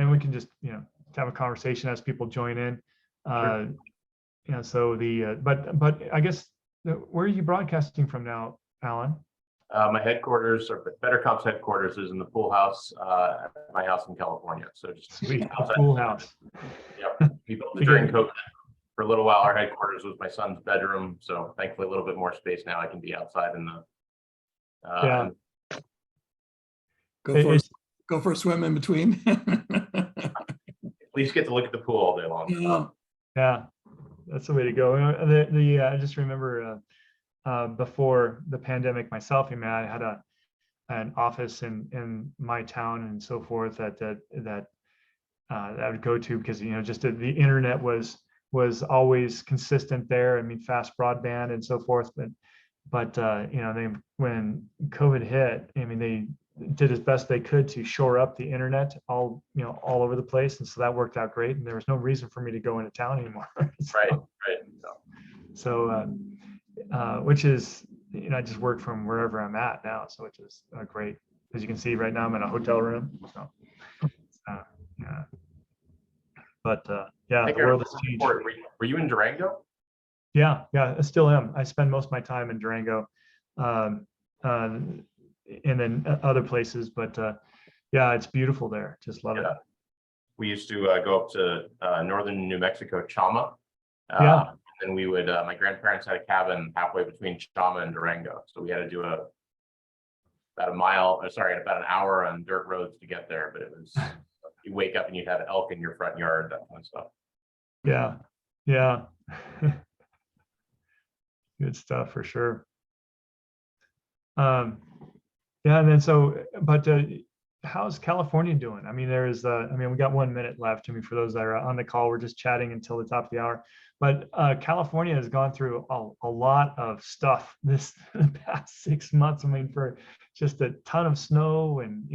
and we can just, have a conversation as people join in. Sure. So but I guess, where are you broadcasting from now, Alan? My headquarters, or BetterComp's headquarters, is in the pool house at my house in California. So just Sweet, outside. pool house. Yep. We built it during COVID. For a little while, our headquarters was my son's bedroom. So thankfully, a little bit more space now. I can be outside in the. Yeah. Go for a swim in between. At least get to look at the pool all day long. Yeah, that's the way to go. I just remember before the pandemic myself, I had an office in my town and so forth that I would go to, because just the internet was always consistent there. I mean, fast broadband and so forth. But when COVID hit, they did as best they could to shore up the internet all over the place, and so that worked out great, and there was no reason for me to go into town anymore. Right. So which is, I just work from wherever I'm at now, so which is great. As you can see right now, I'm in a hotel room. So yeah, but the world has changed. Were you in Durango? Yeah, I still am. I spend most of my time in Durango, and then other places, but it's beautiful there. Just love it. We used to go up to northern New Mexico, Chama. And we would, my grandparents had a cabin halfway between Chama and Durango. So we had to do about an hour on dirt roads to get there. But it was, you wake up and you'd have elk in your front yard, that kind of stuff. Yeah. Good stuff for sure. And then but how's California doing? We got 1 minute left. For those that are on the call, we're just chatting until the top of the hour. But California has gone through a lot of stuff the past 6 months. For just a ton of snow and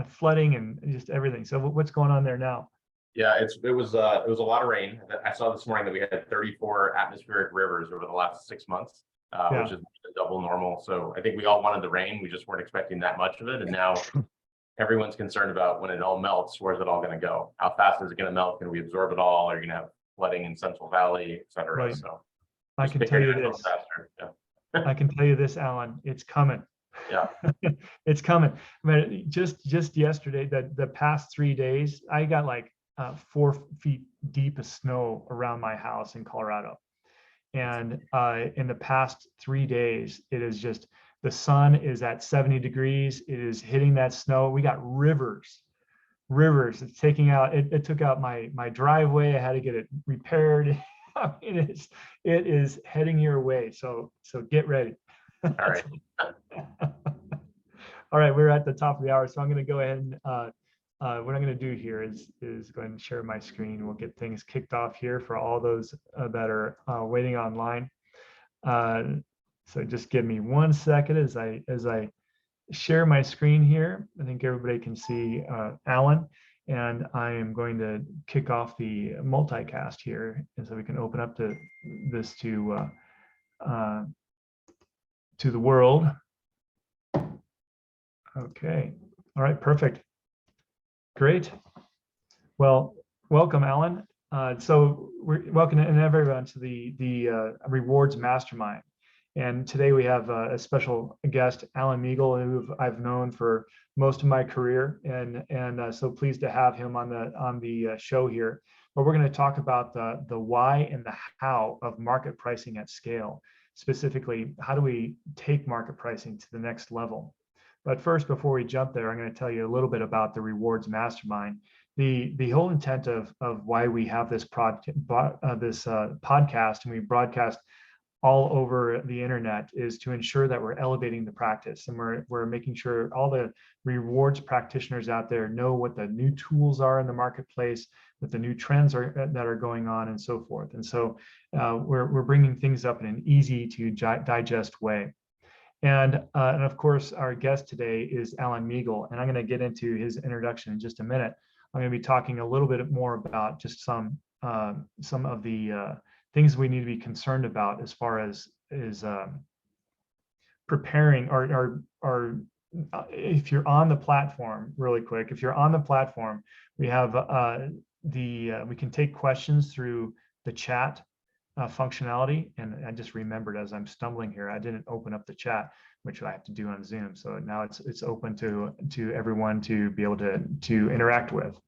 flooding and just everything. So what's going on there now? Yeah, it was a lot of rain. I saw this morning that we had 34 atmospheric rivers over the last 6 months. Which is double normal. So I think we all wanted the rain. We just weren't expecting that much of it. And now everyone's concerned about, when it all melts, where's it all going to go? How fast is it going to melt? Can we absorb it all? Are you going to have flooding in Central Valley, et cetera? Right. So I can tell you this. I can tell you this, Alan. It's coming. Yeah. It's coming. Just yesterday, the past 3 days, I got like 4 feet deep of snow around my house in Colorado. And in the past 3 days, it is just, the sun is at 70 degrees. It is hitting that snow. We got rivers. It's taking out, it took out my driveway. I had to get it repaired. It is heading your way. So get ready. All right. All right, we're at the top of the hour. So I'm going to go ahead and what I'm going to do here is go ahead and share my screen. We'll get things kicked off here for all those that are waiting online. So just give me 1 second as I share my screen here. I think everybody can see Alan, and I am going to kick off the multicast here, and so we can open up this to the world. Okay. All right. Perfect. Great. Well, welcome, Alan. So we're welcoming everyone to the Rewards Mastermind. And today we have a special guest, Alan Miegel, who I've known for most of my career, and so pleased to have him on the show here. But we're going to talk about the why and the how of market pricing at scale. Specifically, how do we take market pricing to the next level? But first, before we jump there, I'm going to tell you a little bit about the Rewards Mastermind. The whole intent of why we have this podcast, and we broadcast all over the internet, is to ensure that we're elevating the practice, and we're making sure all the rewards practitioners out there know what the new tools are in the marketplace, what the new trends that are going on, and so forth. And so we're bringing things up in an easy to digest way. And of course, our guest today is Alan Miegel, and I'm going to get into his introduction in just a minute. I'm going to be talking a little bit more about just some of the things we need to be concerned about as far as preparing our if you're on the platform, really quick, if you're on the platform, we have we can take questions through the chat functionality. And I just remembered as I'm stumbling here, I didn't open up the chat, which I have to do on Zoom. So now it's open to everyone to be able to interact with.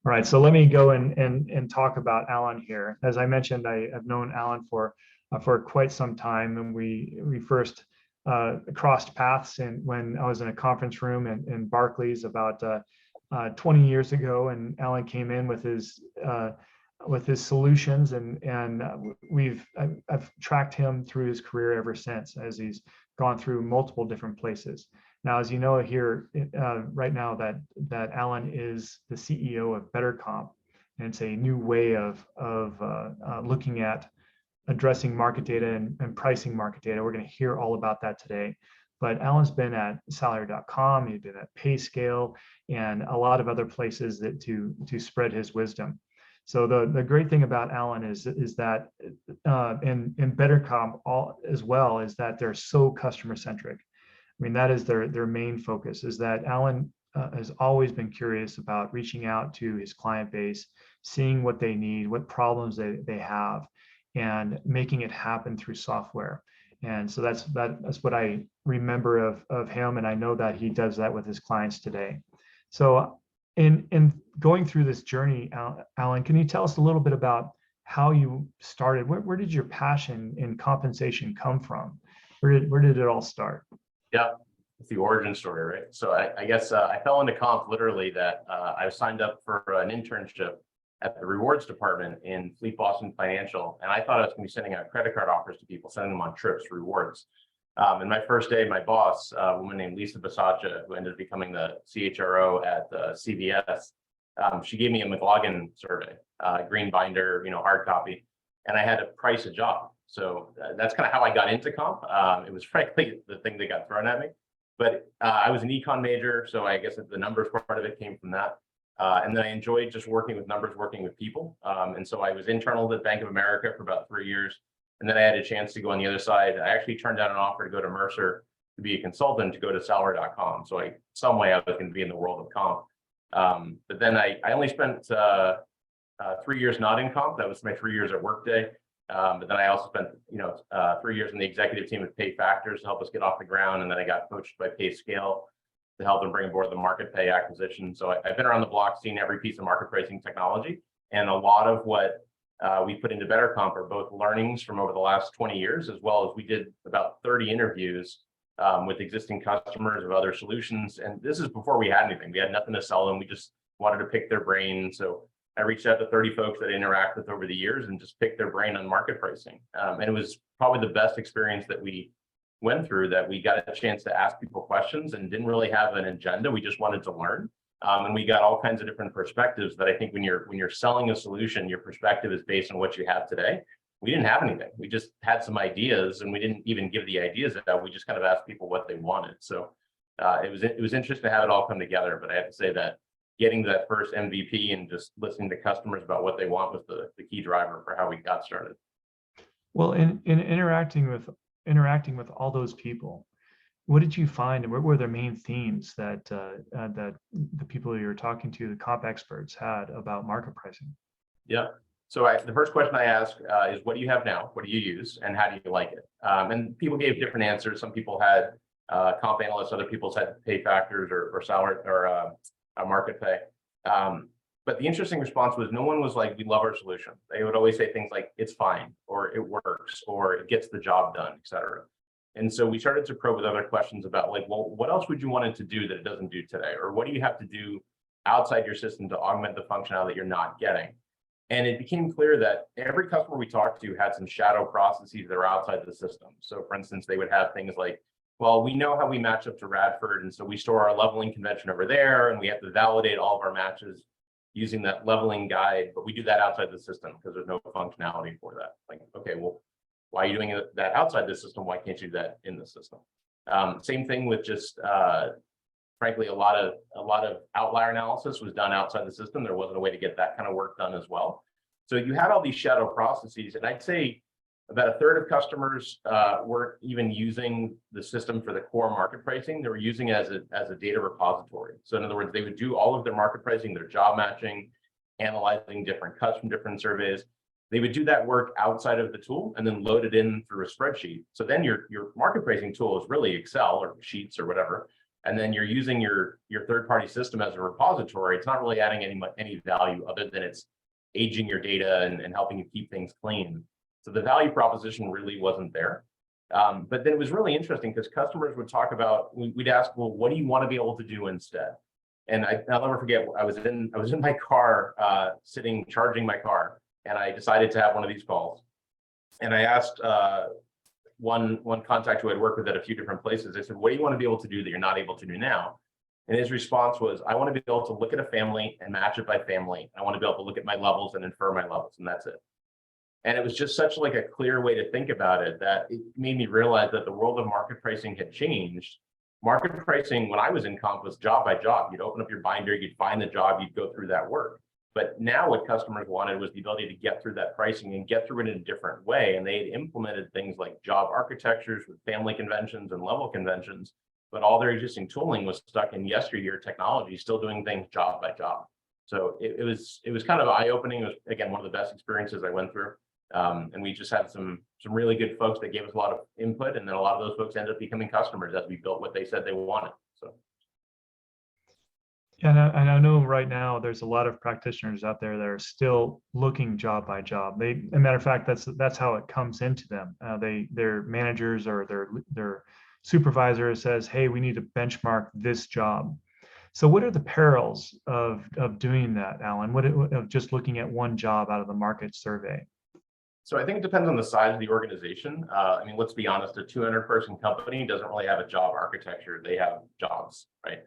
All right, so let me go and talk about Alan here. As I mentioned, I have known Alan for quite some time, and we first crossed paths when I was in a conference room in Barclays about 20 years ago, and Alan came in with his solutions, and I've tracked him through his career ever since, as he's gone through multiple different places. Now, as you know here right now, that Alan is the CEO of BetterComp, and it's a new way of looking at addressing market data and pricing market data. We're going to hear all about that today. But Alan's been at salary.com, he's been at PayScale, and a lot of other places that to spread his wisdom. So the great thing about Alan is that in BetterComp as well is that they're so customer centric. I mean, that is their main focus, is that Alan has always been curious about reaching out to his client base, seeing what they need, what problems they have, and making it happen through software. And so that's what I remember of him, and I know that he does that with his clients today. So in going through this journey, Alan, can you tell us a little bit about how you started? Where did your passion in compensation come from? Where did it all start? Yeah, it's the origin story, right? So I guess I fell into comp literally that I signed up for an internship at the rewards department in Fleet Boston Financial. And I thought I was going to be sending out credit card offers to people, sending them on trips, rewards. And my first day, my boss, a woman named Lisa Basaccia, who ended up becoming the CHRO at CVS, she gave me a McLaughlin survey, green binder, hard copy, and I had to price a job. So that's kind of how I got into comp. It was frankly the thing that got thrown at me. But I was an econ major, so I guess the numbers part of it came from that. And then I enjoyed just working with numbers, working with people. And so I was internal at Bank of America for about 3 years. And then I had a chance to go on the other side. I actually turned down an offer to go to Mercer to be a consultant, to go to salary.com. So some way I was going to be in the world of comp. But then I only spent 3 years not in comp. That was my 3 years at Workday. But then I also spent 3 years in the executive team at PayFactors to help us get off the ground. And then I got coached by PayScale to help them bring aboard the market pay acquisition. So I've been around the block, seen every piece of market pricing technology. And a lot of what we put into BetterComp are both learnings from over the last 20 years, as well as we did about 30 interviews with existing customers of other solutions. And this is before we had anything. We had nothing to sell them. We just wanted to pick their brain. So I reached out to 30 folks that I interact with over the years and just picked their brain on market pricing. And it was probably the best experience that we went through, that we got a chance to ask people questions and didn't really have an agenda. We just wanted to learn. And we got all kinds of different perspectives that I think when you're selling a solution, your perspective is based on what you have today. We didn't have anything. We just had some ideas, and we didn't even give the ideas out. We just kind of asked people what they wanted. So it was interesting to have it all come together. But I have to say that getting to that first MVP and just listening to customers about what they want was the key driver for how we got started. Well, in interacting with all those people, what did you find, and what were their main themes that that the people you were talking to, the comp experts, had about market pricing? Yeah. So the first question I ask is, what do you have now? What do you use, and how do you like it? And people gave different answers. Some people had comp analysts, other people had PayFactors or salary or market pay. But the interesting response was no one was like, we love our solution. They would always say things like, it's fine, or it works, or it gets the job done, et cetera. And so we started to probe with other questions about like, well, what else would you want it to do that it doesn't do today? Or what do you have to do outside your system to augment the functionality that you're not getting? And it became clear that every customer we talked to had some shadow processes that are outside the system. So for instance, they would have things like, well, we know how we match up to Radford, and so we store our leveling convention over there, and we have to validate all of our matches using that leveling guide, but we do that outside the system because there's no functionality for that. Like, okay, well, why are you doing that outside the system? Why can't you do that in the system? Same thing with just, frankly, a lot of outlier analysis was done outside the system. There wasn't a way to get that kind of work done as well. So you had all these shadow processes, and I'd say About a third of customers weren't even using the system for the core market pricing. They were using it as a data repository. So in other words, they would do all of their market pricing, their job matching, analyzing different cuts from different surveys. They would do that work outside of the tool and then load it in through a spreadsheet. So then your market pricing tool is really Excel or Sheets or whatever. And then you're using your third-party system as a repository. It's not really adding any value other than it's aging your data and helping you keep things clean. So the value proposition really wasn't there. But then it was really interesting because customers would talk about, we'd ask, well, what do you want to be able to do instead? And I'll never forget, I was in my car, sitting, charging my car, and I decided to have one of these calls. And I asked one contact who I'd worked with at a few different places, I said, what do you want to be able to do that you're not able to do now? And his response was, I want to be able to look at a family and match it by family. I want to be able to look at my levels and infer my levels, and that's it. And it was just such like a clear way to think about it that it made me realize that the world of market pricing had changed. Market pricing, when I was in comp, was job by job. You'd open up your binder, you'd find the job, you'd go through that work. But now what customers wanted was the ability to get through that pricing and get through it in a different way. And they had implemented things like job architectures with family conventions and level conventions, but all their existing tooling was stuck in yesteryear technology, still doing things job by job. So it was kind of eye-opening. It was, again, one of the best experiences I went through. And we just had some really good folks that gave us a lot of input, and then a lot of those folks ended up becoming customers as we built what they said they wanted. So. Yeah, and I know right now there's a lot of practitioners out there that are still looking job by job. As a matter of fact, that's how it comes into them. Their managers or their supervisor says, "Hey, we need to benchmark this job." So, what are the perils of doing that, Alan? Of just looking at one job out of the market survey? So I think it depends on the size of the organization. I mean, let's be honest, a 200-person company doesn't really have a job architecture. They have jobs, right?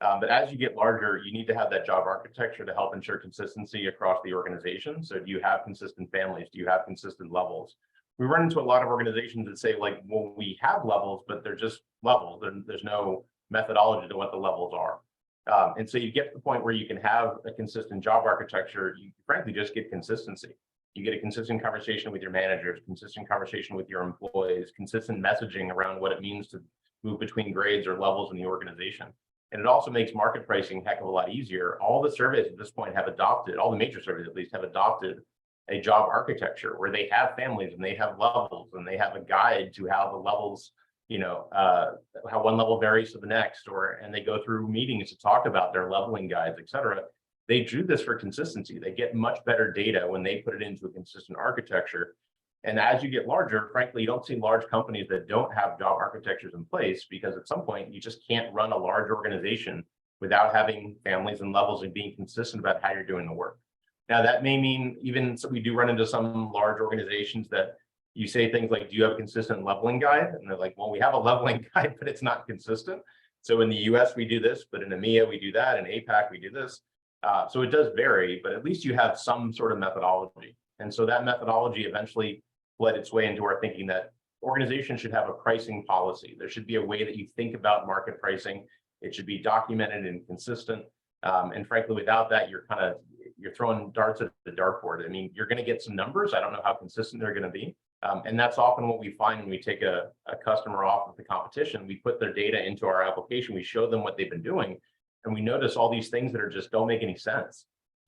But as you get larger, you need to have that job architecture to help ensure consistency across the organization. So do you have consistent families? Do you have consistent levels? We run into a lot of organizations that say, like, well, we have levels, but they're just levels. There's no methodology to what the levels are. And so you get to the point where you can have a consistent job architecture. You frankly just get consistency. You get a consistent conversation with your managers, consistent conversation with your employees, consistent messaging around what it means to move between grades or levels in the organization. And it also makes market pricing a heck of a lot easier. All the surveys at this point have adopted, all the major surveys at least have adopted a job architecture where they have families and they have levels and they have a guide to how the levels, how one level varies to the next, and they go through meetings to talk about their leveling guides, et cetera. They do this for consistency. They get much better data when they put it into a consistent architecture. And as you get larger, frankly, you don't see large companies that don't have job architectures in place, because at some point you just can't run a large organization without having families and levels and being consistent about how you're doing the work. Now, that may mean even so we do run into some large organizations that you say things like, do you have a consistent leveling guide? And they're like, well, we have a leveling guide, but it's not consistent. So in the US, we do this, but in EMEA, we do that. In APAC, we do this. So it does vary, but at least you have some sort of methodology. And so that methodology eventually led its way into our thinking that organizations should have a pricing policy. There should be a way that you think about market pricing. It should be documented and consistent. And frankly, without that, you're throwing darts at the dartboard. I mean, you're going to get some numbers. I don't know how consistent they're going to be. And that's often what we find when we take a customer off of the competition. We put their data into our application. We show them what they've been doing. And we notice all these things that are just don't make any sense,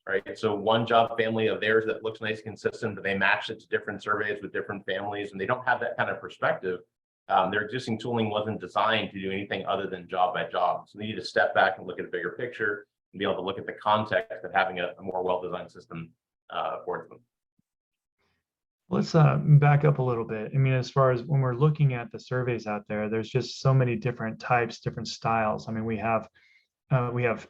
right? So one job family of theirs that looks nice, consistent, but they match it to different surveys with different families, and they don't have that kind of perspective. Their existing tooling wasn't designed to do anything other than job by job. So they need to step back and look at a bigger picture and be able to look at the context of having a more well-designed system for them. Let's back up a little bit. I mean, as far as when we're looking at the surveys out there, there's just so many different types, different styles. I mean, we have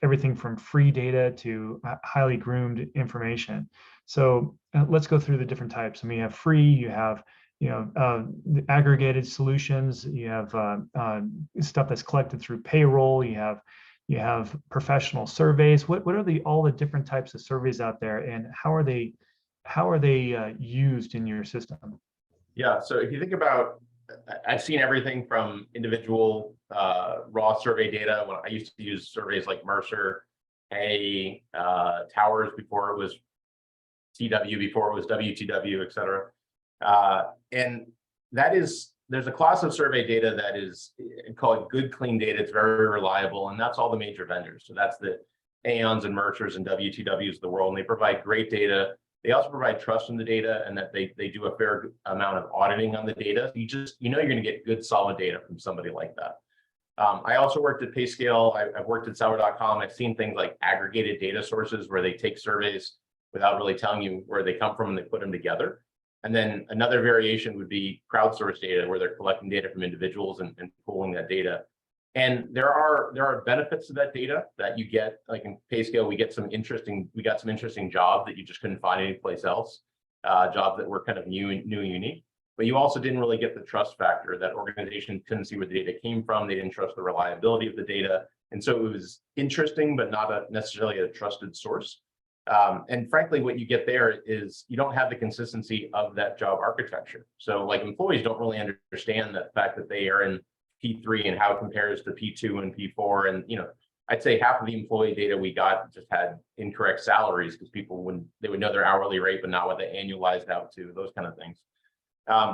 everything from free data to highly groomed information. So let's go through the different types. I mean, you have free, you have the aggregated solutions, you have stuff that's collected through payroll, you have professional surveys. What are all the different types of surveys out there, and how are they used in your system? Yeah, so if you think about, I've seen everything from individual raw survey data. When I used to use surveys like Mercer, Towers before it was TW, before it was WTW, et cetera. And there's a class of survey data that is called good, clean data. It's very reliable, and that's all the major vendors. So that's the Aons and Mercers and WTWs of the world, and they provide great data. They also provide trust in the data, and that they do a fair amount of auditing on the data. You're going to get good, solid data from somebody like that. I also worked at PayScale. I've worked at Sour.com. I've seen things like aggregated data sources where they take surveys without really telling you where they come from and they put them together. And then another variation would be crowdsourced data where they're collecting data from individuals and pooling that data. And there are benefits to that data that you get, like in PayScale, we got some interesting jobs that you just couldn't find anyplace else, jobs that were kind of new and unique. But you also didn't really get the trust factor. That organization couldn't see where the data came from. They didn't trust the reliability of the data. And so it was interesting, but not necessarily a trusted source. And frankly, what you get there is you don't have the consistency of that job architecture. So like employees don't really understand the fact that they are in P3 and how it compares to P2 and P4. And, I'd say half of the employee data we got just had incorrect salaries because they would know their hourly rate, but not what they annualized out to, those kind of things.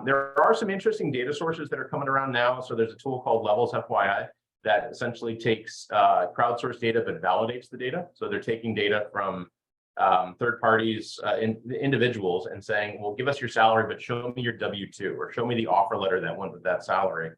There are some interesting data sources that are coming around now. So there's a tool called Levels FYI that essentially takes crowdsourced data, but validates the data. So they're taking data from third parties, individuals, and saying, well, give us your salary, but show me your W-2 or show me the offer letter that went with that salary.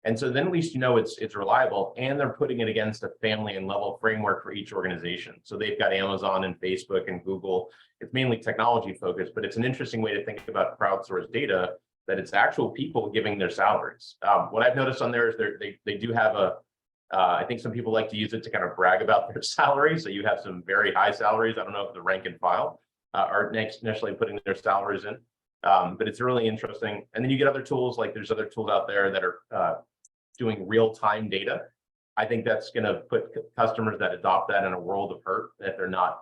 And so then at least it's reliable, and they're putting it against a family and level framework for each organization. So they've got Amazon and Facebook and Google. It's mainly technology focused, but it's an interesting way to think about crowdsourced data, that it's actual people giving their salaries. What I've noticed on there is they do have I think some people like to use it to kind of brag about their salaries. So you have some very high salaries. I don't know if the rank and file are necessarily putting their salaries in, but it's really interesting. And then you get other tools, like there's other tools out there that are doing real-time data. I think that's going to put customers that adopt that in a world of hurt, that they're not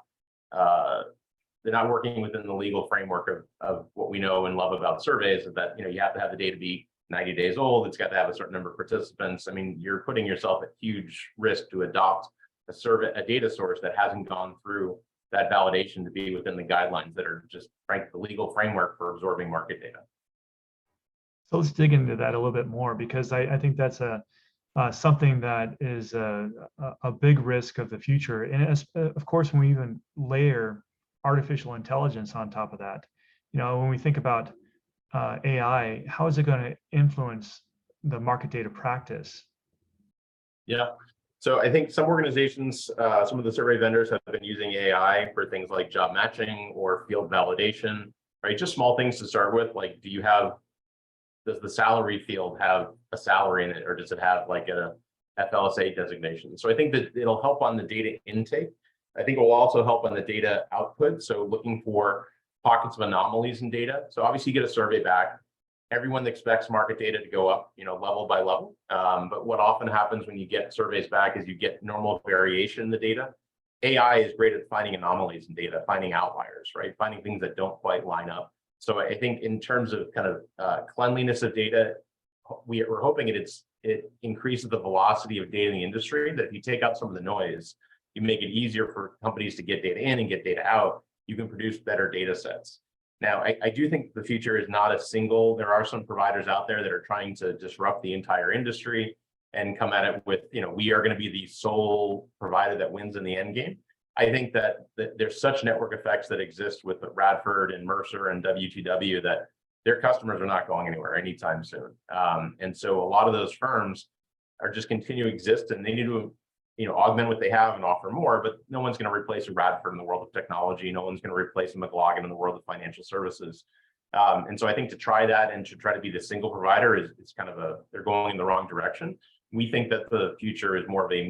working within the legal framework of what we know and love about surveys, is that you have to have the data be 90 days old. It's got to have a certain number of participants. I mean, you're putting yourself at huge risk to adopt a data source that hasn't gone through that validation to be within the guidelines that are just, frankly, the legal framework for absorbing market data. So let's dig into that a little bit more, because I think that's something that is a big risk of the future. And of course, when we even layer artificial intelligence on top of that, when we think about AI, how is it going to influence the market data practice? Yeah. So I think some organizations, some of the survey vendors have been using AI for things like job matching or field validation, right? Just small things to start with, like does the salary field have a salary in it, or does it have like a FLSA designation? So I think that it'll help on the data intake. I think it will also help on the data output. So looking for pockets of anomalies in data. So obviously you get a survey back. Everyone expects market data to go up, level by level. But what often happens when you get surveys back is you get normal variation in the data. AI is great at finding anomalies in data, finding outliers, right? Finding things that don't quite line up. So I think in terms of kind of cleanliness of data, we're hoping it increases the velocity of data in the industry, that if you take out some of the noise, you make it easier for companies to get data in and get data out, you can produce better data sets. Now, I do think the future is not there are some providers out there that are trying to disrupt the entire industry and come at it with, we are going to be the sole provider that wins in the end game. I think that there's such network effects that exist with Radford and Mercer and WTW that their customers are not going anywhere anytime soon. And so a lot of those firms are just continue to exist, and they need to augment what they have and offer more, but no one's going to replace a Radford in the world of technology. No one's going to replace a McLaughlin in the world of financial services. And so I think to try that and to try to be the single provider is kind of they're going in the wrong direction. We think that the future is more of a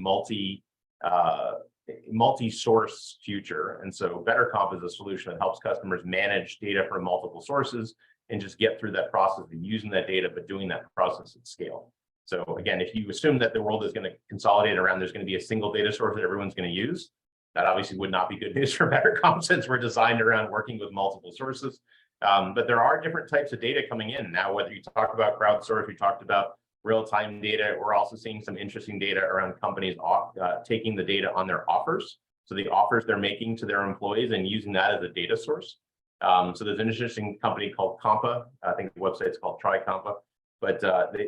multi-source future. And so BetterComp is a solution that helps customers manage data from multiple sources and just get through that process of using that data, but doing that process at scale. So again, if you assume that the world is going to consolidate around, there's going to be a single data source that everyone's going to use, that obviously would not be good news for BetterComp, since we're designed around working with multiple sources. But there are different types of data coming in now, whether you talk about crowdsource, we talked about real-time data. We're also seeing some interesting data around companies taking the data on their offers. So the offers they're making to their employees and using that as a data source. So there's an interesting company called Compa. I think the website's called Try Compa, but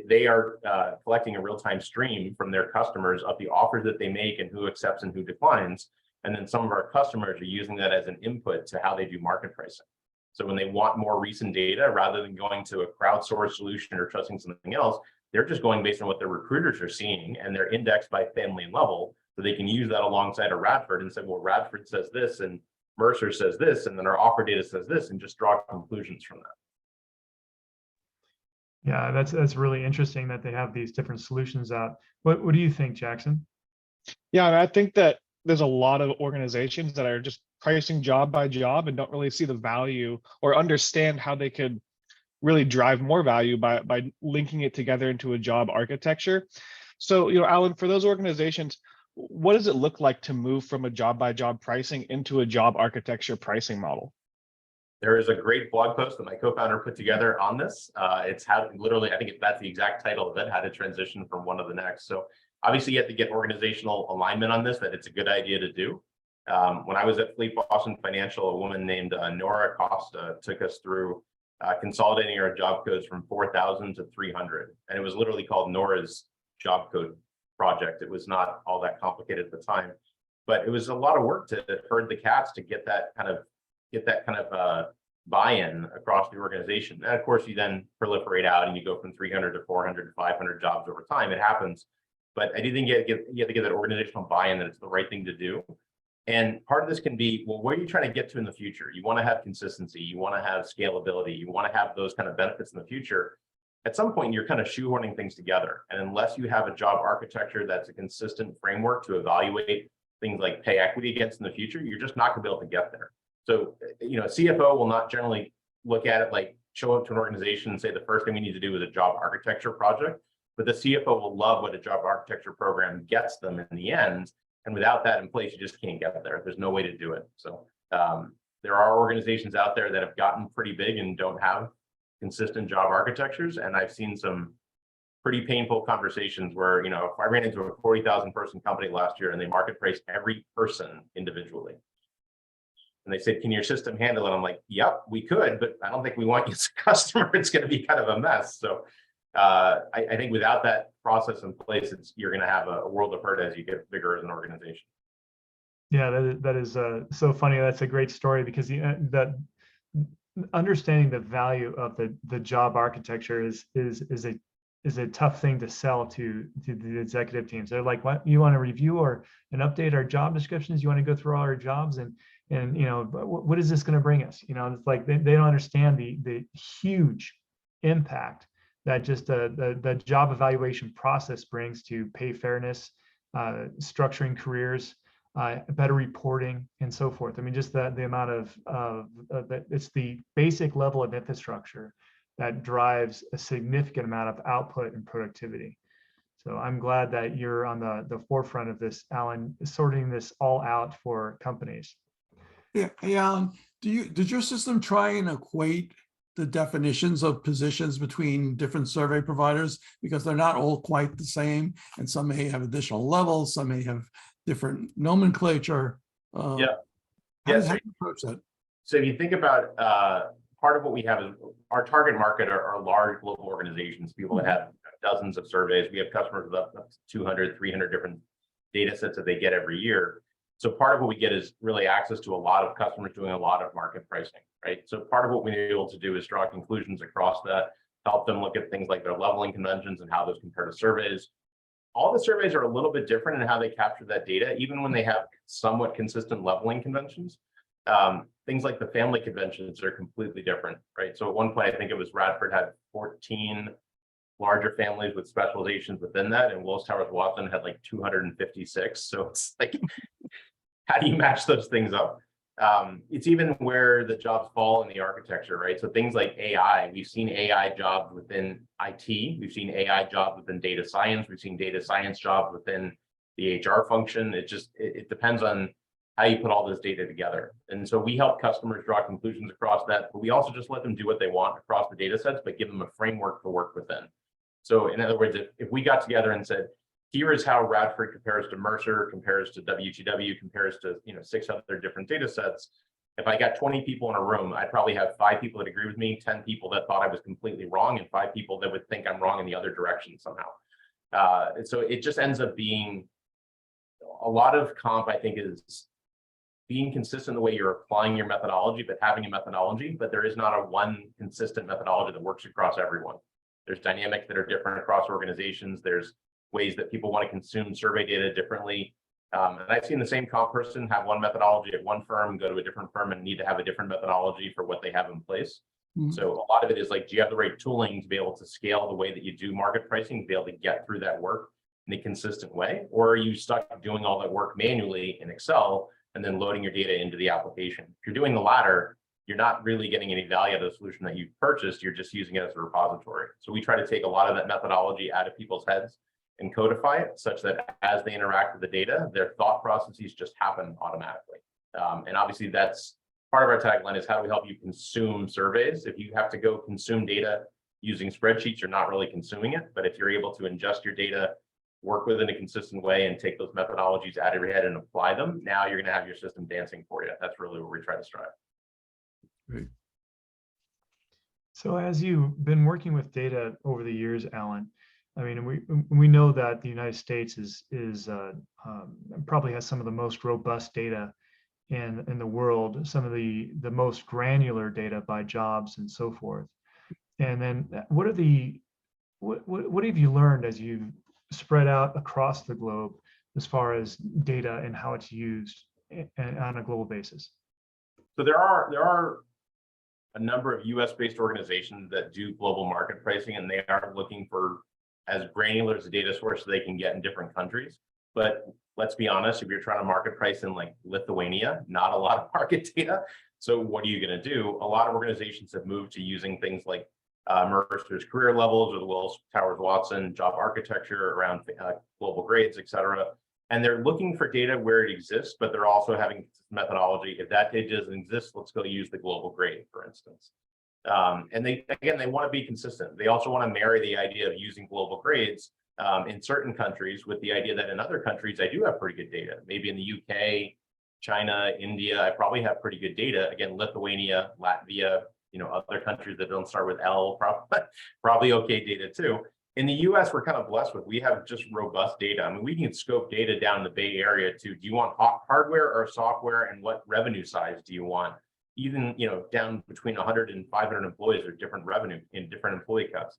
they are collecting a real-time stream from their customers of the offers that they make and who accepts and who declines. And then some of our customers are using that as an input to how they do market pricing. So when they want more recent data, rather than going to a crowdsourced solution or trusting something else, they're just going based on what their recruiters are seeing, and they're indexed by family and level. So they can use that alongside a Radford and say, well, Radford says this and Mercer says this, and then our offer data says this, and just draw conclusions from that. Yeah, that's really interesting that they have these different solutions out. What do you think, Jackson? Yeah, and I think that there's a lot of organizations that are just pricing job by job and don't really see the value or understand how they could really drive more value by linking it together into a job architecture. So, Alan, for those organizations, what does it look like to move from a job by job pricing into a job architecture pricing model? There is a great blog post that my co-founder put together on this. It's how literally, I think that's the exact title of it, how to transition from one to the next. So obviously you have to get organizational alignment on this, that it's a good idea to do. When I was at Fleet Boston Financial, a woman named Nora Costa took us through consolidating our job codes from 4,000 to 300. And it was literally called Nora's job code project. It was not all that complicated at the time, but it was a lot of work to herd the cats to get that kind of buy-in across the organization. And of course, you then proliferate out and you go from 300 to 400 to 500 jobs over time. It happens, but I do think you have to get that organizational buy-in that it's the right thing to do. And part of this can be, well, where are you trying to get to in the future? You want to have consistency, you want to have scalability, you want to have those kind of benefits in the future. At some point, you're kind of shoehorning things together. And unless you have a job architecture that's a consistent framework to evaluate things like pay equity against in the future, you're just not going to be able to get there. So, a CFO will not generally look at it like show up to an organization and say the first thing we need to do is a job architecture project. But the CFO will love what a job architecture program gets them in the end. And without that in place, you just can't get there. There's no way to do it. So there are organizations out there that have gotten pretty big and don't have consistent job architectures. And I've seen some pretty painful conversations where, if I ran into a 40,000 person company last year and they market price every person individually. And they said, can your system handle it? I'm like, yep, we could, but I don't think we want you as a customer. It's going to be kind of a mess. So I think without that process in place, you're going to have a world of hurt as you get bigger as an organization. Yeah, that is so funny. That's a great story because that understanding the value of the job architecture is a tough thing to sell to the executive teams. They're like, what, you want to review and update our job descriptions? You want to go through all our jobs and what is this going to bring us? It's like they don't understand the huge impact that just the job evaluation process brings to pay fairness, structuring careers, better reporting, and so forth. I mean, just the amount of it's the basic level of infrastructure that drives a significant amount of output and productivity. So I'm glad that you're on the forefront of this, Alan, sorting this all out for companies. Yeah, hey, Alan, did your system try and equate the definitions of positions between different survey providers, because they're not all quite the same, and some may have additional levels, some may have different nomenclature. How do you approach that? So if you think about part of what we have is our target market are large global organizations, people that have dozens of surveys. We have customers with up to 200, 300 different data sets that they get every year. So part of what we get is really access to a lot of customers doing a lot of market pricing, right? So part of what we're able to do is draw conclusions across that, help them look at things like their leveling conventions and how those compare to surveys. All the surveys are a little bit different in how they capture that data, even when they have somewhat consistent leveling conventions. Things like the family conventions are completely different, right? So at one point, I think it was Radford had 14 larger families with specializations within that, and Willis Towers Watson had like 256. So it's like, how do you match those things up? It's even where the jobs fall in the architecture, right? So things like AI, we've seen AI jobs within IT, we've seen AI jobs within data science, we've seen data science jobs within the HR function. It depends on how you put all this data together. And so we help customers draw conclusions across that, but we also just let them do what they want across the data sets, but give them a framework to work within. So in other words, if we got together and said, here is how Radford compares to Mercer, compares to WTW, compares to 6 other different data sets, If I got 20 people in a room, I'd probably have 5 people that agree with me, 10 people that thought I was completely wrong, and 5 people that would think I'm wrong in the other direction somehow. And so it just ends up being a lot of comp, I think, is being consistent in the way you're applying your methodology, but having a methodology, but there is not a one consistent methodology that works across everyone. There's dynamics that are different across organizations. There's ways that people want to consume survey data differently. And I've seen the same comp person have one methodology at one firm, go to a different firm and need to have a different methodology for what they have in place. Mhm. So a lot of it is like, do you have the right tooling to be able to scale the way that you do market pricing, to be able to get through that work in a consistent way? Or are you stuck doing all that work manually in Excel and then loading your data into the application? If you're doing the latter, you're not really getting any value out of the solution that you've purchased. You're just using it as a repository. So we try to take a lot of that methodology out of people's heads and codify it such that as they interact with the data, their thought processes just happen automatically. And obviously that's part of our tagline, is how do we help you consume surveys? If you have to go consume data using spreadsheets, you're not really consuming it. But if you're able to ingest your data, work with it in a consistent way, and take those methodologies out of your head and apply them, now you're going to have your system dancing for you. That's really what we try to strive. Great. So as you've been working with data over the years, Alan, I mean, we know that the United States is probably has some of the most robust data in the world, some of the most granular data by jobs and so forth. And then what have you learned as you've spread out across the globe as far as data and how it's used on a global basis? So there are a number of US-based organizations that do global market pricing, and they are looking for as granular as a data source they can get in different countries. But let's be honest, if you're trying to market price in like Lithuania, not a lot of market data. So what are you going to do? A lot of organizations have moved to using things like Mercer's career levels or the Willis Towers Watson job architecture around global grades, et cetera. And they're looking for data where it exists, but they're also having methodology. If that data doesn't exist, let's go use the global grade, for instance. And they want to be consistent. They also want to marry the idea of using global grades in certain countries with the idea that in other countries, I do have pretty good data. Maybe in the UK, China, India, I probably have pretty good data. Again, Lithuania, Latvia, other countries that don't start with L, probably okay data too. In the US, we're kind of blessed with, we have just robust data. I mean, we can scope data down in the Bay Area to, do you want hardware or software, and what revenue size do you want? Even, down between 100 and 500 employees are different revenue in different employee cuts.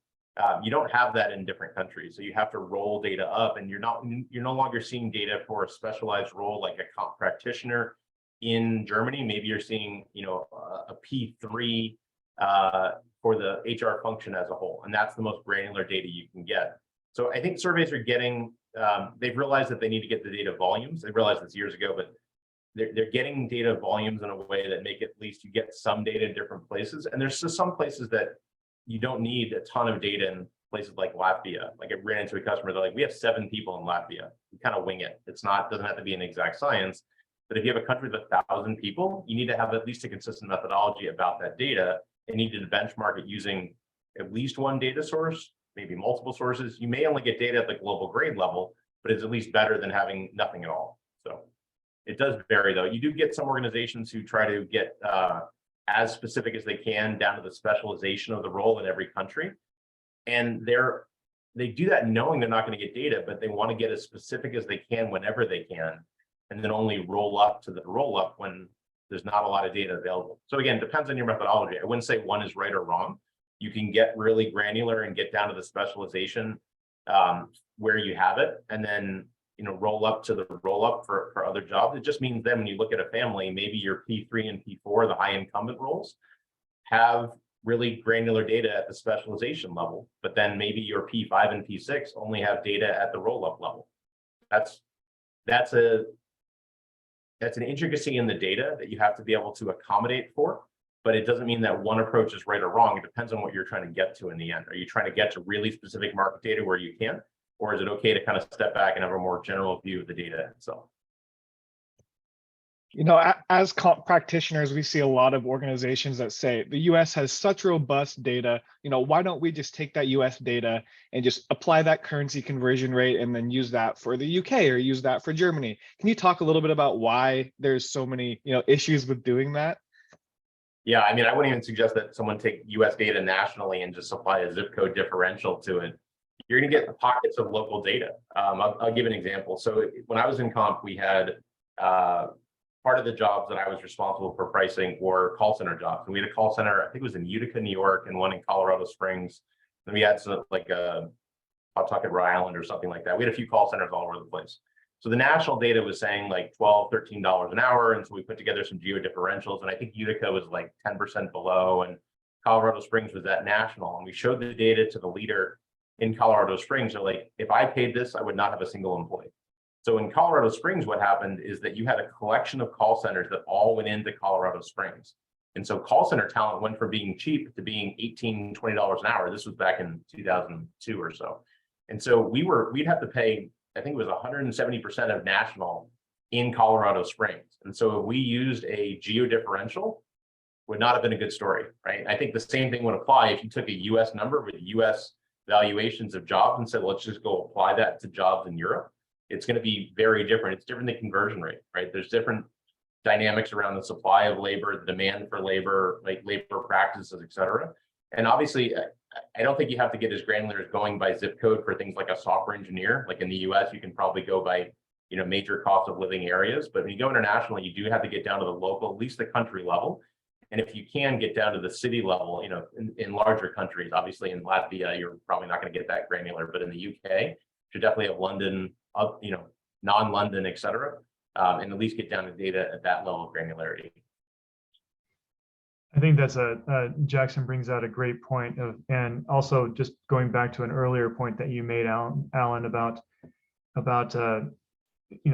You don't have that in different countries. So you have to roll data up, and you're no longer seeing data for a specialized role like a comp practitioner in Germany. Maybe you're seeing, a P3 for the HR function as a whole. And that's the most granular data you can get. So I think surveys are getting, they've realized that they need to get the data volumes. They realized this years ago, but they're getting data volumes in a way that make at least you get some data in different places. And there's just some places that you don't need a ton of data in places like Latvia. Like I ran into a customer, they're like, we have 7 people in Latvia. We kind of wing it. Doesn't have to be an exact science. But if you have a country with 1,000 people, you need to have at least a consistent methodology about that data. And need to benchmark it using at least one data source, maybe multiple sources. You may only get data at the global grade level, but it's at least better than having nothing at all. So it does vary though. You do get some organizations who try to get as specific as they can down to the specialization of the role in every country. And they do that knowing they're not going to get data, but they want to get as specific as they can whenever they can, and then only roll up to the roll up when there's not a lot of data available. So again, depends on your methodology. I wouldn't say one is right or wrong. You can get really granular and get down to the specialization where you have it, and then roll up to the roll up for other jobs. It just means then when you look at a family, maybe your P3 and P4, the high incumbent roles, have really granular data at the specialization level, but then maybe your P5 and P6 only have data at the roll up level. That's an intricacy in the data that you have to be able to accommodate for, but it doesn't mean that one approach is right or wrong. It depends on what you're trying to get to in the end. Are you trying to get to really specific market data where you can, or is it okay to kind of step back and have a more general view of the data itself? As comp practitioners, we see a lot of organizations that say the US has such robust data. Why don't we just take that US data and just apply that currency conversion rate and then use that for the UK or use that for Germany? Can you talk a little bit about why there's so many, issues with doing that? Yeah, I mean, I wouldn't even suggest that someone take US data nationally and just apply a zip code differential to it. You're going to get pockets of local data. I'll give an example. So when I was in comp, we had part of the jobs that I was responsible for pricing were call center jobs. And we had a call center, I think it was in Utica, New York, and one in Colorado Springs. And we had some like Pawtucket, Rhode Island or something like that. We had a few call centers all over the place. So the national data was saying like $12, $13 an hour. And so we put together some geo differentials. And I think Utica was like 10% below and Colorado Springs was at national. And we showed the data to the leader in Colorado Springs. They're like, if I paid this, I would not have a single employee. So in Colorado Springs, what happened is that you had a collection of call centers that all went into Colorado Springs. And so call center talent went from being cheap to being $18, $20 an hour. This was back in 2002 or so. And so we'd have to pay, I think it was 170% of national in Colorado Springs. And so if we used a geo differential, would not have been a good story, right? I think the same thing would apply if you took a US number with US valuations of jobs and said, let's just go apply that to jobs in Europe. It's going to be very different. It's different than conversion rate, right? There's different dynamics around the supply of labor, the demand for labor, like labor practices, et cetera. And obviously, I don't think you have to get as granular as going by zip code for things like a software engineer. Like in the US, you can probably go by, major cost of living areas. But when you go international, you do have to get down to the local, at least the country level. And if you can get down to the city level, in larger countries, obviously in Latvia, you're probably not going to get that granular, but in the UK, you definitely have London, non-London, et cetera, and at least get down to data at that level of granularity. I think that's Jackson brings out a great point and also just going back to an earlier point that you made, Alan, about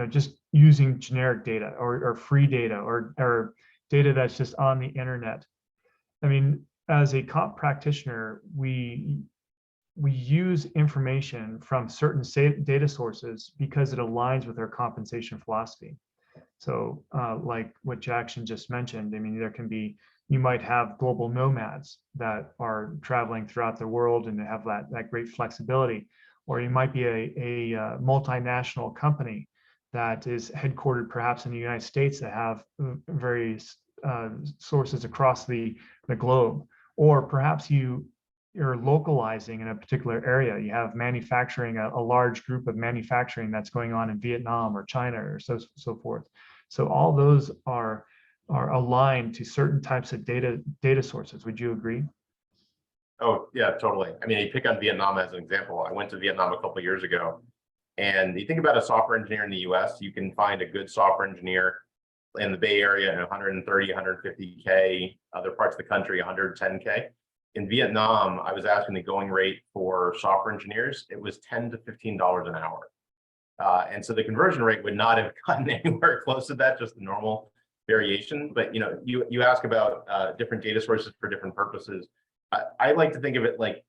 just using generic data or free data or data that's just on the internet. I mean, as a comp practitioner, we use information from certain data sources because it aligns with our compensation philosophy. So like what Jackson just mentioned, I mean, you might have global nomads that are traveling throughout the world and have that great flexibility, or you might be a multinational company that is headquartered perhaps in the United States that have various sources across the globe, or perhaps you're localizing in a particular area. You have manufacturing, a large group of manufacturing that's going on in Vietnam or China or so forth. So all those are aligned to certain types of data sources. Would you agree? Oh, yeah, totally. I mean, you pick on Vietnam as an example. I went to Vietnam a couple of years ago, and you think about a software engineer in the US, you can find a good software engineer in the Bay Area at 130, 150K, other parts of the country, 110K. In Vietnam, I was asking the going rate for software engineers. It was $10 to $15 an hour. And so the conversion rate would not have gotten anywhere close to that, just the normal variation. But you ask about different data sources for different purposes. I like to think of it like,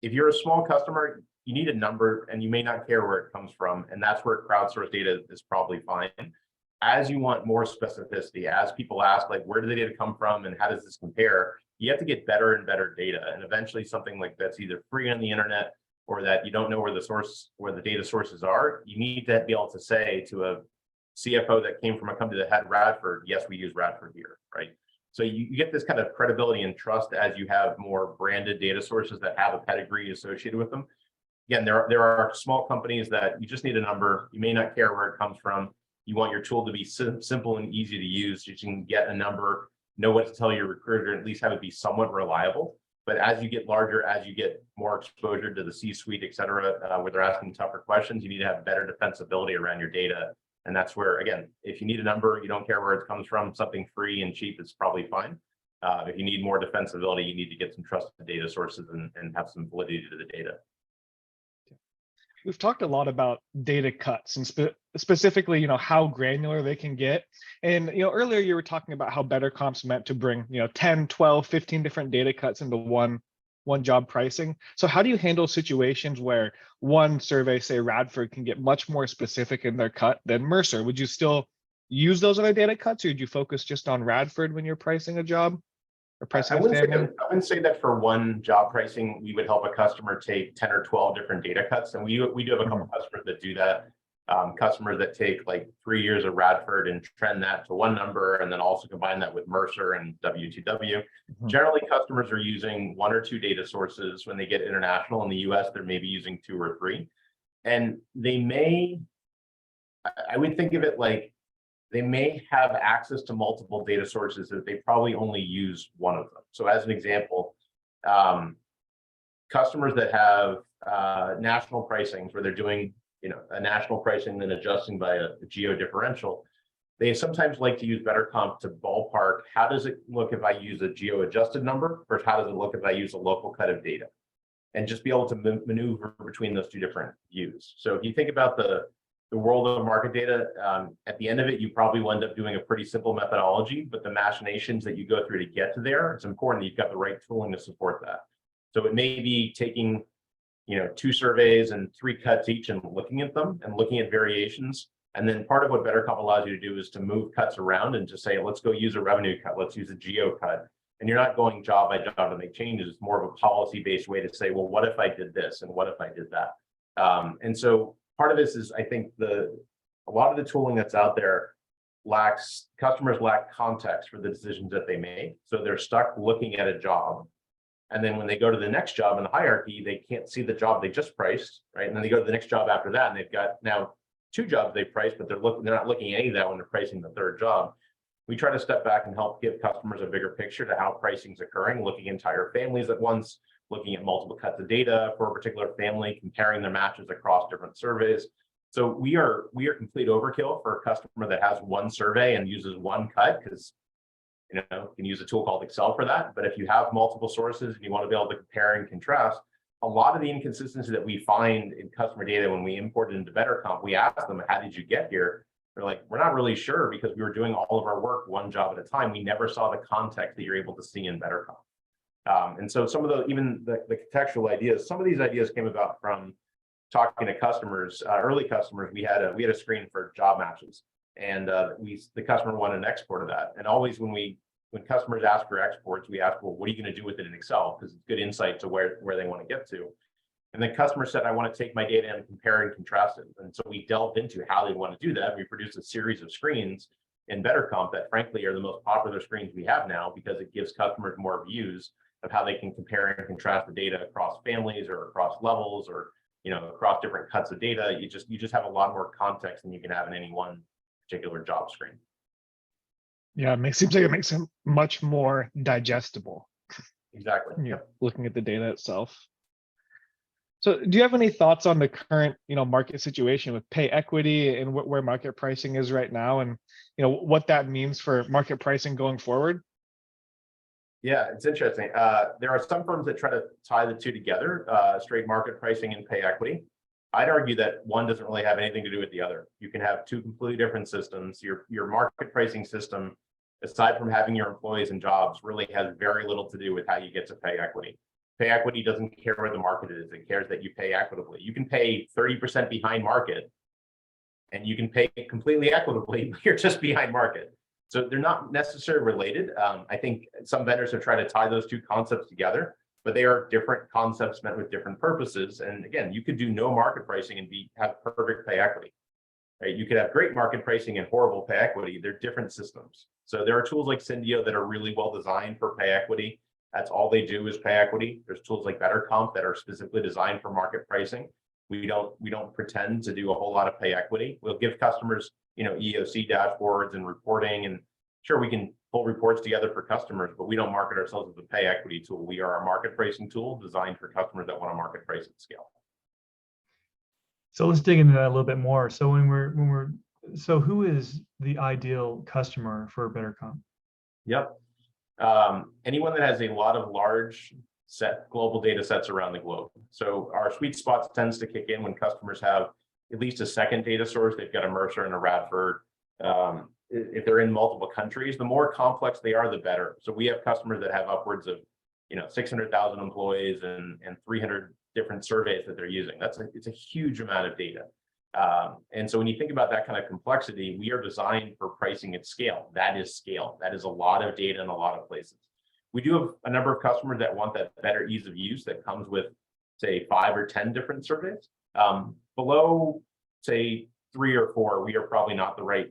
if you're a small customer, you need a number and you may not care where it comes from. And that's where crowdsourced data is probably fine. As you want more specificity, as people ask, like, where did the data come from and how does this compare? You have to get better and better data. And eventually something like that's either free on the internet or that you don't know where the data sources are. You need to be able to say to a CFO that came from a company that had Radford, yes, we use Radford here, right? So you get this kind of credibility and trust as you have more branded data sources that have a pedigree associated with them. Again, there are small companies that you just need a number. You may not care where it comes from. You want your tool to be simple and easy to use so you can get a number, know what to tell your recruiter, and at least have it be somewhat reliable. But as you get larger, as you get more exposure to the C-suite, et cetera, where they're asking tougher questions, you need to have better defensibility around your data. And that's where, again, if you need a number, you don't care where it comes from, something free and cheap is probably fine. If you need more defensibility, you need to get some trusted data sources and have some validity to the data. We've talked a lot about data cuts and specifically, how granular they can get. And, earlier you were talking about how BetterComp's meant to bring, 10, 12, 15 different data cuts into one job pricing. So how do you handle situations where one survey, say Radford, can get much more specific in their cut than Mercer? Would you still use those other data cuts, or would you focus just on Radford when you're pricing a job? I wouldn't say that for one job pricing, we would help a customer take 10 or 12 different data cuts. And we do have a couple of customers that do that. customers that take like 3 years of Radford and trend that to one number, and then also combine that with Mercer and W2W. Generally, customers are using 1 or 2 data sources. When they get international in the US, they're maybe using 2 or 3. And they may, I would think of it like they may have access to multiple data sources that they probably only use one of them. So as an example, customers that have national pricings where they're doing a national pricing then adjusting by a geo differential, they sometimes like to use BetterComp to ballpark how does it look if I use a geo adjusted number versus how does it look if I use a local cut of data, and just be able to maneuver between those 2 different views. So if you think about the world of market data, at the end of it, you probably will end up doing a pretty simple methodology, but the machinations that you go through to get to there, it's important that you've got the right tooling to support that. So it may be taking 2 surveys and 3 cuts each and looking at them and looking at variations. And then part of what BetterComp allows you to do is to move cuts around and just say, let's go use a revenue cut, let's use a geo cut. And you're not going job by job to make changes. It's more of a policy-based way to say, well, what if I did this and what if I did that? And so part of this is, I think, a lot of the tooling that's out there customers lack context for the decisions that they make. So they're stuck looking at a job. And then when they go to the next job in the hierarchy, they can't see the job they just priced, right? And then they go to the next job after that, and they've got now 2 jobs they priced, but they're not looking at any of that when they're pricing the 3rd job. We try to step back and help give customers a bigger picture to how pricing is occurring, looking at entire families at once, looking at multiple cuts of data for a particular family, comparing their matches across different surveys. So we are complete overkill for a customer that has 1 survey and uses 1 cut, because you can use a tool called Excel for that. But if you have multiple sources and you want to be able to compare and contrast, a lot of the inconsistency that we find in customer data when we import it into BetterComp, we ask them, how did you get here? They're like, we're not really sure because we were doing all of our work 1 job at a time. We never saw the context that you're able to see in BetterComp. And so some of even the contextual ideas, some of these ideas came about from talking to customers, early customers. We had a screen for job matches, and the customer wanted an export of that. And always when customers ask for exports, we ask, well, what are you going to do with it in Excel? Because it's good insight to where they want to get to. And the customer said, I want to take my data and compare and contrast it. And so we delved into how they want to do that. We produced a series of screens in BetterComp that frankly are the most popular screens we have now, because it gives customers more views of how they can compare and contrast the data across families or across levels or across different cuts of data. You just have a lot more context than you can have in any one particular job screen. Yeah, seems like it makes it much more digestible. Exactly. Yeah, looking at the data itself. So do you have any thoughts on the current market situation with pay equity and where market pricing is right now, and what that means for market pricing going forward? Yeah, it's interesting. There are some firms that try to tie the 2 together, straight market pricing and pay equity. I'd argue that one doesn't really have anything to do with the other. You can have 2 completely different systems. Your market pricing system, aside from having your employees and jobs, really has very little to do with how you get to pay equity. Pay equity doesn't care where the market is. It cares that you pay equitably. You can pay 30% behind market, and you can pay completely equitably, but you're just behind market. So they're not necessarily related. I think some vendors have tried to tie those 2 concepts together, but they are different concepts meant with different purposes. And again, you could do no market pricing and have perfect pay equity. Right? You could have great market pricing and horrible pay equity. They're different systems. So there are tools like Syndio that are really well designed for pay equity. That's all they do is pay equity. There's tools like BetterComp that are specifically designed for market pricing. We don't pretend to do a whole lot of pay equity. We'll give customers EOC dashboards and reporting, and sure, we can pull reports together for customers, but we don't market ourselves as a pay equity tool. We are a market pricing tool designed for customers that want to market price at scale. So let's dig into that a little bit more. So so who is the ideal customer for BetterComp? Yep. Anyone that has a lot of large global data sets around the globe. So our sweet spots tends to kick in when customers have at least a second data source. They've got a Mercer and a Radford. If they're in multiple countries, the more complex they are, the better. So we have customers that have upwards of 600,000 employees and 300 different surveys that they're using. It's a huge amount of data. And so when you think about that kind of complexity, we are designed for pricing at scale. That is scale. That is a lot of data in a lot of places. We do have a number of customers that want that better ease of use that comes with, say, 5 or 10 different surveys. Below, say, 3 or 4, we are probably not the right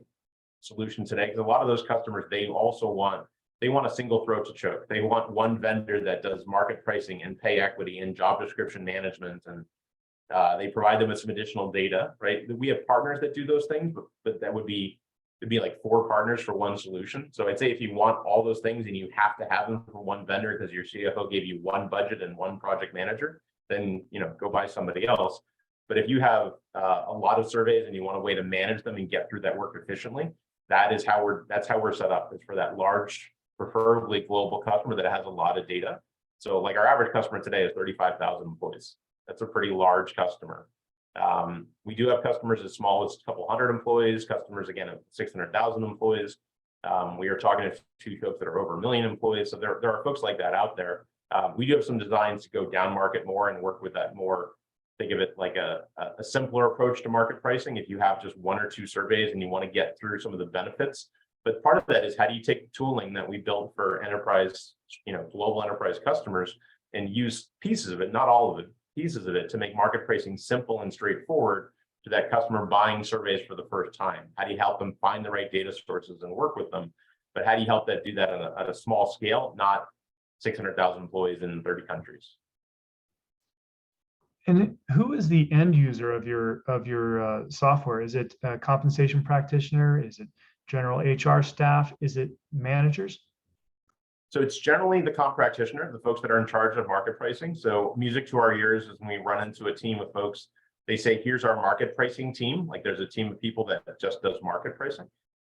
solution today, because a lot of those customers, they want a single throat to choke. They want one vendor that does market pricing and pay equity and job description management, and they provide them with some additional data, right? We have partners that do those things, but that would be, it'd be like 4 partners for one solution. So I'd say if you want all those things and you have to have them from one vendor because your CFO gave you one budget and one project manager, then, you know, go buy somebody else. But if you have a lot of surveys and you want a way to manage them and get through that work efficiently, that's how we're set up. It's for that large, preferably global customer that has a lot of data. So like our average customer today is 35,000 employees. That's a pretty large customer. We do have customers as small as a couple hundred employees, customers again of 600,000 employees. We are talking to folks that are over 1 million employees. So there are folks like that out there. We do have some designs to go down market more and work with that more. Think of it like a simpler approach to market pricing if you have just 1 or 2 surveys and you want to get through some of the benefits. But part of that is, how do you take the tooling that we built for enterprise, global enterprise customers, and use pieces of it, not all of it, pieces of it, to make market pricing simple and straightforward to that customer buying surveys for the first time? How do you help them find the right data sources and work with them? But how do you help that do that at a small scale, not 600,000 employees in 30 countries? And who is the end user of your software? Is it a compensation practitioner? Is it general HR staff? Is it managers? So it's generally the comp practitioner, the folks that are in charge of market pricing. So music to our ears is when we run into a team of folks, they say, here's our market pricing team. Like there's a team of people that just does market pricing.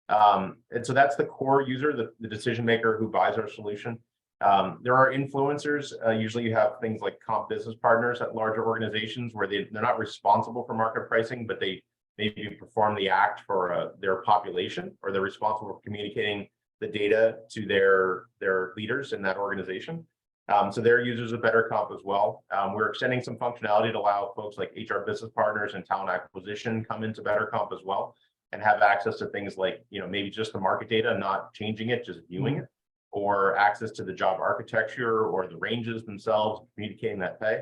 And so that's the core user, the decision maker who buys our solution. There are influencers. Usually you have things like comp business partners at larger organizations where they're not responsible for market pricing, but they maybe perform the act for their population, or they're responsible for communicating the data to their leaders in that organization. So they're users of BetterComp as well. We're extending some functionality to allow folks like HR business partners and talent acquisition come into BetterComp as well, and have access to things like, maybe just the market data, not changing it, just viewing it, or access to the job architecture or the ranges themselves, communicating that pay.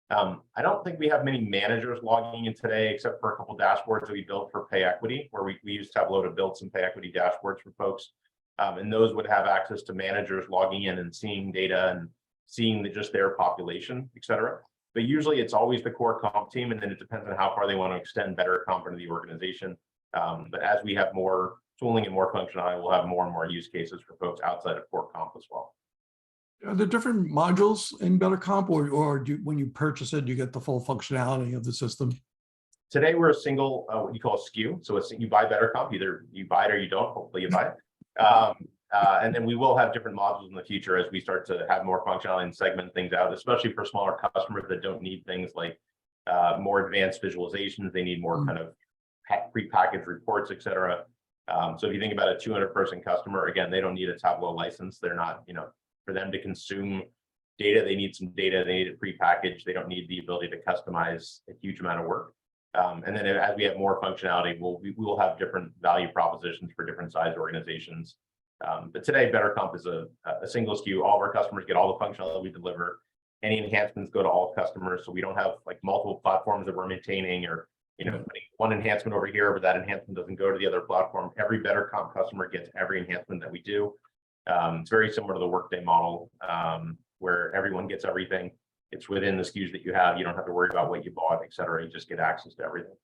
I don't think we have many managers logging in today, except for a couple dashboards that we built for pay equity, where we use Tableau to build some pay equity dashboards for folks. And those would have access to managers logging in and seeing data and seeing just their population, et cetera. But usually it's always the core comp team, and then it depends on how far they want to extend BetterComp into the organization. But as we have more tooling and more functionality, we'll have more and more use cases for folks outside of core comp as well. Are there different modules in BetterComp, or when you purchase it, you get the full functionality of the system? Today, we're a single, what you call a SKU. So you buy BetterComp, either you buy it or you don't, hopefully you buy it. And then we will have different modules in the future as we start to have more functionality and segment things out, especially for smaller customers that don't need things like more advanced visualizations. They need more kind of prepackaged reports, et cetera. So if you think about a 200-person customer, again, they don't need a Tableau license. They're not, for them to consume data, they need some data, they need it prepackaged. They don't need the ability to customize a huge amount of work. And then as we have more functionality, we will have different value propositions for different size organizations. But today, BetterComp is a single SKU. All of our customers get all the functionality we deliver. Any enhancements go to all customers. So we don't have like multiple platforms that we're maintaining, or putting one enhancement over here, but that enhancement doesn't go to the other platform. Every BetterComp customer gets every enhancement that we do. It's very similar to the Workday model, where everyone gets everything. It's within the SKUs that you have. You don't have to worry about what you bought, et cetera. You just get access to everything.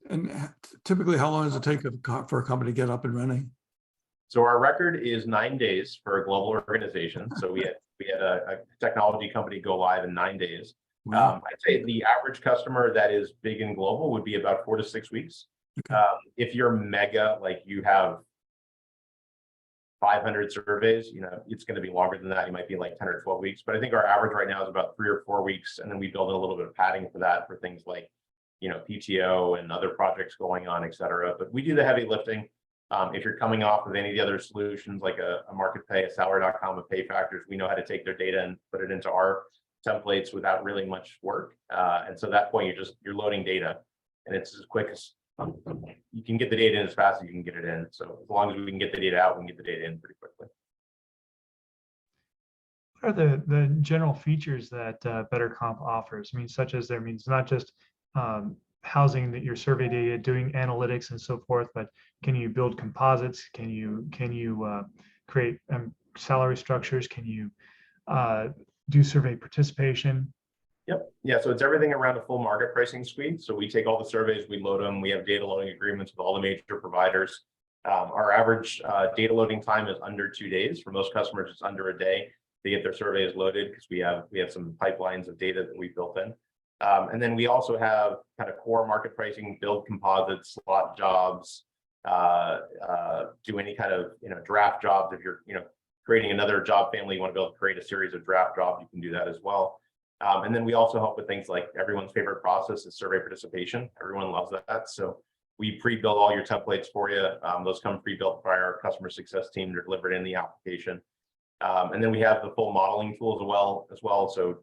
And typically, how long does it take for a company to get up and running? So our record is 9 days for a global organization. So we had a technology company go live in 9 days. Wow. I'd say the average customer that is big and global would be about 4 to 6 weeks. Okay. If you're mega, like you have 500 surveys, it's going to be longer than that. You might be like 10 or 12 weeks, but I think our average right now is about 3 or 4 weeks. And then we build in a little bit of padding for that for things like, PTO and other projects going on, et cetera. But we do the heavy lifting. If you're coming off of any of the other solutions, like a MarketPay, a Salary.com, a PayFactors, we know how to take their data and put it into our templates without really much work. And so at that point, you're loading data, and it's as quick as you can get the data in as fast as you can get it in. So as long as we can get the data out, we can get the data in pretty quickly. What are the general features that BetterComp offers? I mean, such as not just housing that your survey data, doing analytics and so forth, but can you build composites? Can you create salary structures? Can you do survey participation? Yep. Yeah. So it's everything around a full market pricing suite. So we take all the surveys, we load them. We have data loading agreements with all the major providers. Our average data loading time is under 2 days. For most customers, it's under a day. They get their surveys loaded because we have some pipelines of data that we've built in. And then we also have kind of core market pricing, build composites, slot jobs, do any kind of draft jobs. If you're creating another job family, you want to be able to create a series of draft jobs, you can do that as well. And then we also help with things like everyone's favorite process is survey participation. Everyone loves that. So we pre-build all your templates for you. Those come pre-built by our customer success team. They're delivered in the application. And then we have the full modeling tools as well. So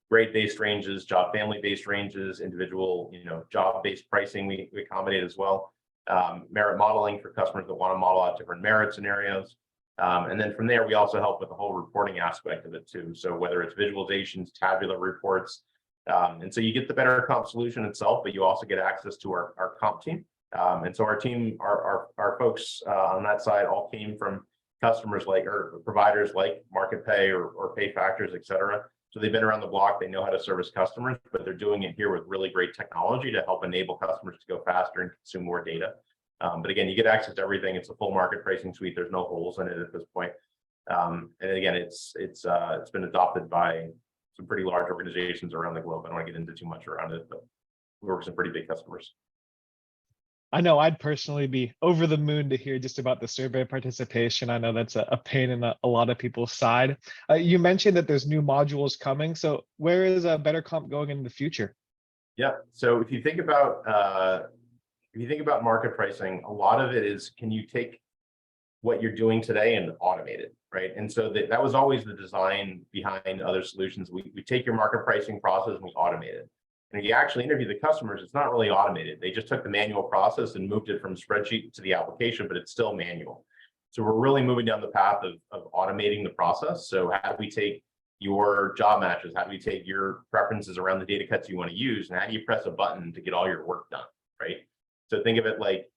grade-based ranges, job family-based ranges, individual job-based pricing we accommodate as well. Merit modeling for customers that want to model out different merit scenarios. And then from there, we also help with the whole reporting aspect of it too. So whether it's visualizations, tabular reports, and so you get the BetterComp solution itself, but you also get access to our comp team. And so our team, our folks on that side all came from customers or providers like MarketPay or PayFactors, et cetera. So they've been around the block, they know how to service customers, but they're doing it here with really great technology to help enable customers to go faster and consume more data. But again, you get access to everything. It's a full market pricing suite. There's no holes in it at this point. And again, it's been adopted by some pretty large organizations around the globe. I don't want to get into too much around it, but we work with some pretty big customers. I know I'd personally be over the moon to hear just about the survey participation. I know that's a pain in a lot of people's side. You mentioned that there's new modules coming. So where is BetterComp going in the future? Yeah. So if you think about market pricing, a lot of it is, can you take what you're doing today and automate it, right? And so that was always the design behind other solutions. We take your market pricing process and we automate it. And if you actually interview the customers, it's not really automated. They just took the manual process and moved it from spreadsheet to the application, but it's still manual. So we're really moving down the path of automating the process. So how do we take your job matches? How do we take your preferences around the data cuts you want to use? And how do you press a button to get all your work done, right? So think of it like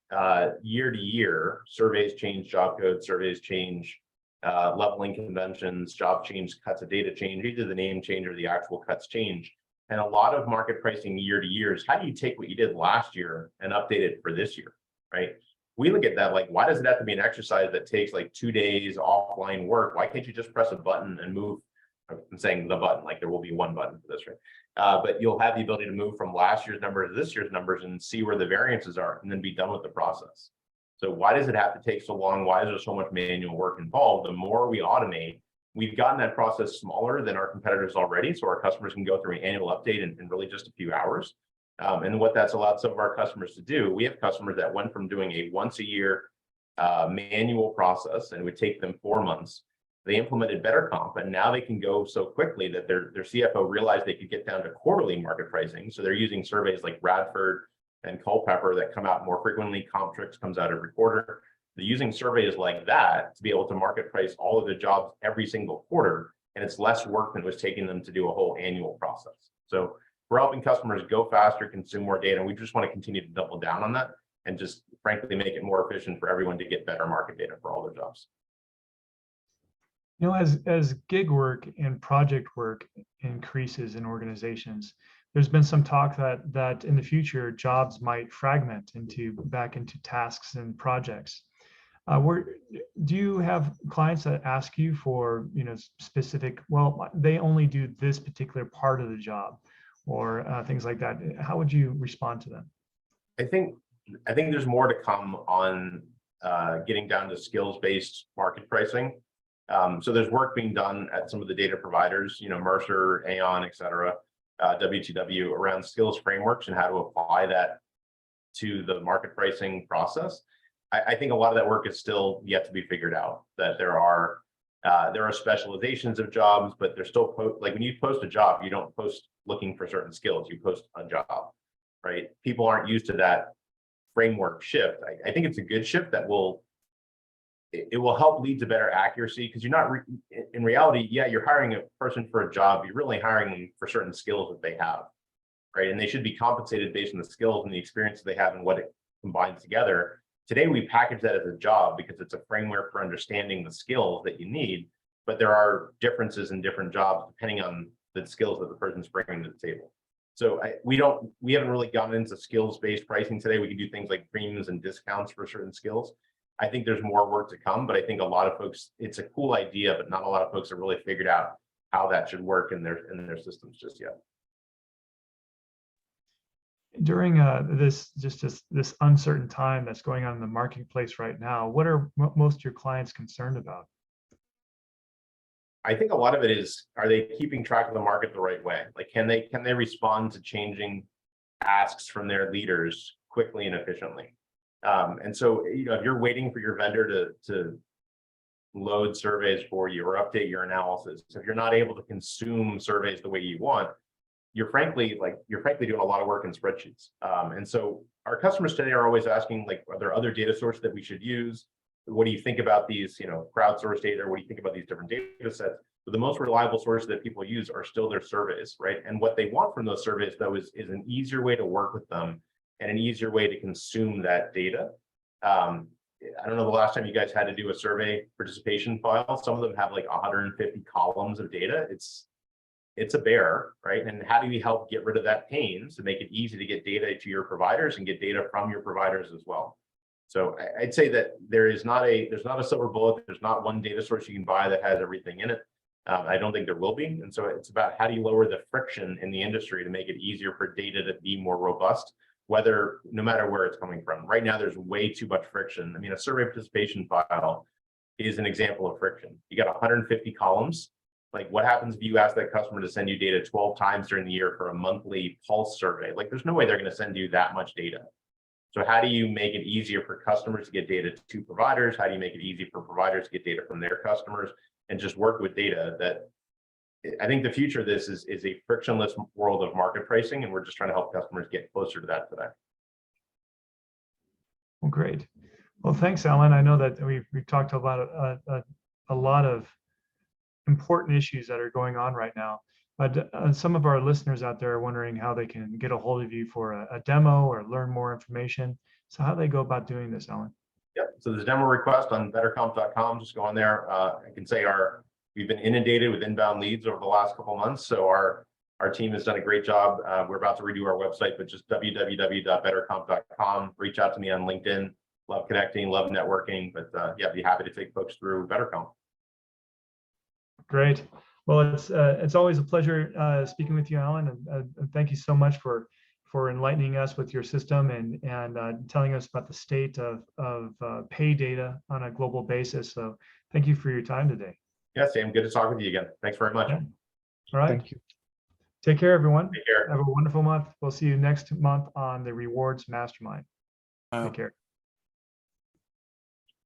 year to year, surveys change job codes, surveys change leveling conventions, job change, cuts of data change, either the name change or the actual cuts change. And a lot of market pricing year to year is how do you take what you did last year and update it for this year, right? We look at that like, why does it have to be an exercise that takes like 2 days offline work? Why can't you just press a button and move? I'm saying the button, like there will be one button for this, right? But you'll have the ability to move from last year's numbers to this year's numbers and see where the variances are and then be done with the process. So why does it have to take so long? Why is there so much manual work involved? The more we automate, we've gotten that process smaller than our competitors already. So our customers can go through an annual update in really just a few hours. And what that's allowed some of our customers to do, we have customers that went from doing a once a year manual process and it would take them 4 months. They implemented BetterComp, and now they can go so quickly that their CFO realized they could get down to quarterly market pricing. So they're using surveys like Radford and Culpeper that come out more frequently. Comptrix comes out every quarter. They're using surveys like that to be able to market price all of the jobs every single quarter, and it's less work than it was taking them to do a whole annual process. So we're helping customers go faster, consume more data, and we just want to continue to double down on that and just frankly make it more efficient for everyone to get better market data for all their jobs. As gig work and project work increases in organizations, there's been some talk that in the future jobs might fragment back into tasks and projects. Do you have clients that ask you for specific? Well, they only do this particular part of the job, or things like that. How would you respond to them? I think there's more to come on getting down to skills-based market pricing. So there's work being done at some of the data providers, Mercer, Aon, et cetera, WTW, around skills frameworks and how to apply that to the market pricing process. I think a lot of that work is still yet to be figured out, that there are specializations of jobs, but they're still like when you post a job, you don't post looking for certain skills, you post a job, right? People aren't used to that framework shift. I think it's a good shift that will help lead to better accuracy, because you're not in reality, yeah, you're hiring a person for a job, you're really hiring them for certain skills that they have. right? And they should be compensated based on the skills and the experience they have and what it combines together. Today, we package that as a job because it's a framework for understanding the skills that you need, but there are differences in different jobs depending on the skills that the person's bringing to the table. So we haven't really gotten into skills-based pricing today. We can do things like premiums and discounts for certain skills. I think there's more work to come, but I think a lot of folks, it's a cool idea, but not a lot of folks have really figured out how that should work in their systems just yet. During this uncertain time that's going on in the marketplace right now, what are most of your clients concerned about? I think a lot of it is, are they keeping track of the market the right way? Like, can they respond to changing asks from their leaders quickly and efficiently? And so, if you're waiting for your vendor to load surveys for you or update your analysis, if you're not able to consume surveys the way you want, you're frankly doing a lot of work in spreadsheets. And so our customers today are always asking, like, are there other data sources that we should use? What do you think about these, crowdsourced data? What do you think about these different data sets? But the most reliable sources that people use are still their surveys, right? And what they want from those surveys, though, is an easier way to work with them and an easier way to consume that data. I don't know the last time you guys had to do a survey participation file. Some of them have like 150 columns of data. It's a bear, right? And how do we help get rid of that pain to make it easy to get data to your providers and get data from your providers as well? So I'd say that there's not a silver bullet. There's not one data source you can buy that has everything in it. I don't think there will be. And so it's about how do you lower the friction in the industry to make it easier for data to be more robust, no matter where it's coming from. Right now, there's way too much friction. I mean, a survey participation file is an example of friction. You got 150 columns. Like, what happens if you ask that customer to send you data 12 times during the year for a monthly pulse survey? Like, there's no way they're going to send you that much data. So how do you make it easier for customers to get data to providers? How do you make it easy for providers to get data from their customers and just work with data? That I think the future of this is a frictionless world of market pricing, and we're just trying to help customers get closer to that today. Well, great. Well, thanks, Alan. I know that we've talked about a lot of important issues that are going on right now. But some of our listeners out there are wondering how they can get a hold of you for a demo or learn more information. So how do they go about doing this, Alan? Yep. So there's a demo request on bettercomp.com. Just go on there. I can say we've been inundated with inbound leads over the last couple of months. So our team has done a great job. We're about to redo our website, but just www.bettercomp.com. Reach out to me on LinkedIn. Love connecting, love networking. But yeah, be happy to take folks through BetterComp. Great. Well, it's always a pleasure speaking with you, Alan, and thank you so much for enlightening us with your system and telling us about the state of pay data on a global basis. So thank you for your time today. Yeah, Sam, good to talk with you again. Thanks very much. Yeah. All right. Thank you. Take care, everyone. Take care. Have a wonderful month. We'll see you next month on the Rewards Mastermind. Take care.